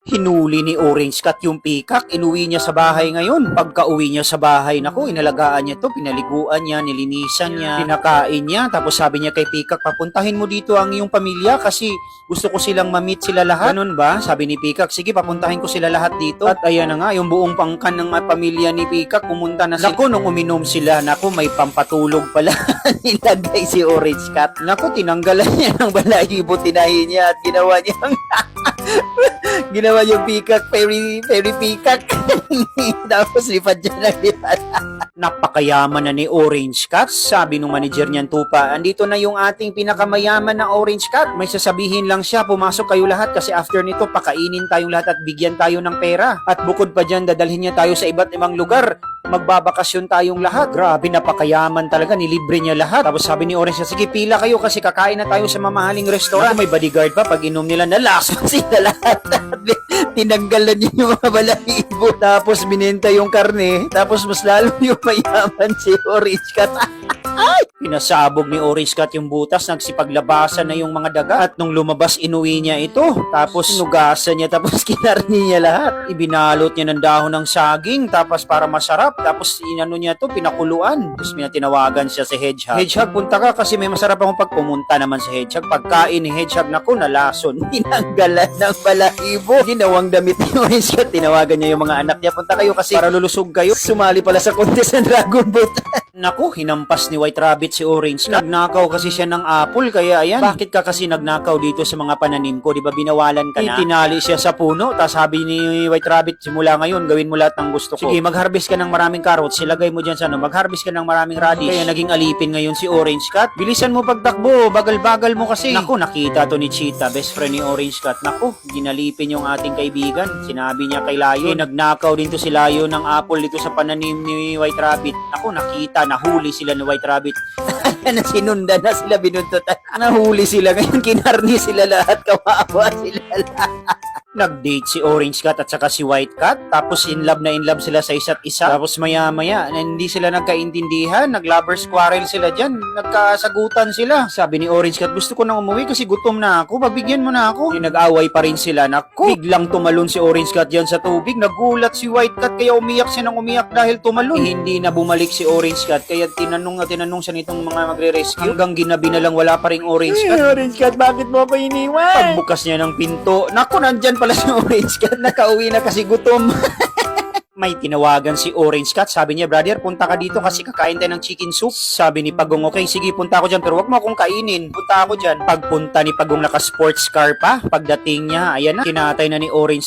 Hinuli ni Orange Cat yung peacock, inuwi niya sa bahay ngayon. Pagka-uwi niya sa bahay, naku, inalagaan niya to, pinaliguan niya, nilinisan niya, pinakain niya. Tapos sabi niya kay peacock, papuntahin mo dito ang iyong pamilya kasi gusto ko silang ma-meet sila lahat. Ganun ba? Sabi ni peacock, sige, papuntahin ko sila lahat dito. At ayan na nga, yung buong pangkan ng pamilya ni peacock, pumunta na sila. Naku, nung uminom sila, naku, may pampatulog pala nilagay si Orange Cat. Naku, tinanggalan niya ng balahibo, tinahin niya at ginawa niyang ginawa yung peacock, fairy peacock. Tapos lipad dyan na lipad. Napakayaman na ni Orange Cat, sabi nung manager niyan Tupa. Andito na yung ating pinakamayaman na Orange Cat. May sasabihin lang siya, pumasok kayo lahat kasi after nito pakainin tayong lahat at bigyan tayo ng pera. At bukod pa dyan, dadalhin niya tayo sa iba't ibang lugar. Magbabakasyon tayong lahat. Grabe, napakayaman talaga, nilibre niya lahat. Tapos sabi ni Orange Cat, sige pila kayo kasi kakain na tayo sa mamahaling restaurant. May bodyguard pa, pag inom nila nalasman sila lahat. Tinanggalan niya yung mga balahibo. Tapos binenta yung karne. Tapos mas lalo yung mayaman si Orange Cat. Ay! Pinasabog ni Orange Cat yung butas, nagsipaglabasan na yung mga daga. At nung lumabas, inuwi niya ito. Tapos nugasan niya, tapos kinarni niya lahat. Ibinalot niya ng dahon ng saging, tapos para masarap. Tapos inano niya to, pinakuluan. Tapos tinawagan siya si Hedgehog. Hedgehog, punta ka kasi may masarap akong pagpumunta naman si Hedgehog. Pagkain ni Hedgehog, naku, nalason. Tinanggalan ng balahibo. Ginawang damit ni Orange Cat. Tinawagan niya yung mga anak niya, punta kayo kasi para lulusog kayo. Sumali pala sa contest ng Dragon Boat. Naku, hinampas ni White Rabbit si Orange Cat. Nagnakaw kasi siya ng apple, kaya ayan. Bakit ka kasi nagnakaw dito sa mga pananim ko? Di ba binawalan ka na? Tinali siya sa puno, tapos sabi ni White Rabbit, simula ngayon, gawin mo lahat ng gusto ko. Sige, mag-harvest ka ng maraming carrots, ilagay mo dyan sa ano, mag-harvest ka ng maraming radish. Kaya naging alipin ngayon si Orange Cat. Bilisan mo pagtakbo, bagal-bagal mo kasi. Naku, nakita to ni Cheetah, best friend ni Orange Cat. Naku, ginalipin yung ating kaibigan. Sinabi niya kay Lion, nagnakaw din to si Lion ng apple dito sa pananim ni White Rabbit. Naku, nakita, nahuli sila ni White Rabbit. Na sinundan na sila, binuntutan. Nahuli sila ngayon, kinarni sila lahat, kawawa sila lahat. Nag-date si Orange Cat at saka si White Cat, tapos in love sila sa isa't isa. Tapos maya-maya, hindi sila nagkaintindihan, nag-lovers quarrel sila dyan, nagkasagutan sila. Sabi ni Orange Cat, gusto ko nang umuwi kasi gutom na ako, pagbigyan mo na ako. Nag-away pa rin sila. Naku, biglang tumalon si Orange Cat dyan sa tubig, nagulat si White Cat, kaya umiyak siya ng umiyak dahil tumalon. Hindi na bumalik si Orange Cat, kaya tinanong siya nitong mga magre-rescue. Hanggang ginabi na lang, wala pa ring Orange Cat. Orange Cat, bakit mo ako iniwan? Pagbukas niya ng pinto, naku, nandyan pala si Orange Cat, nakauwi na kasi gutom. May tinawagan si Orange Cat, sabi niya, brother, punta ka dito kasi kakain tayo ng chicken soup. Sabi ni Pagong, okay, sige, punta ako dyan, pero wag mo akong kainin, punta ako dyan. Pagpunta ni Pagong, naka sports car pa. Pagdating niya, ayan na, kinatay na ni Orange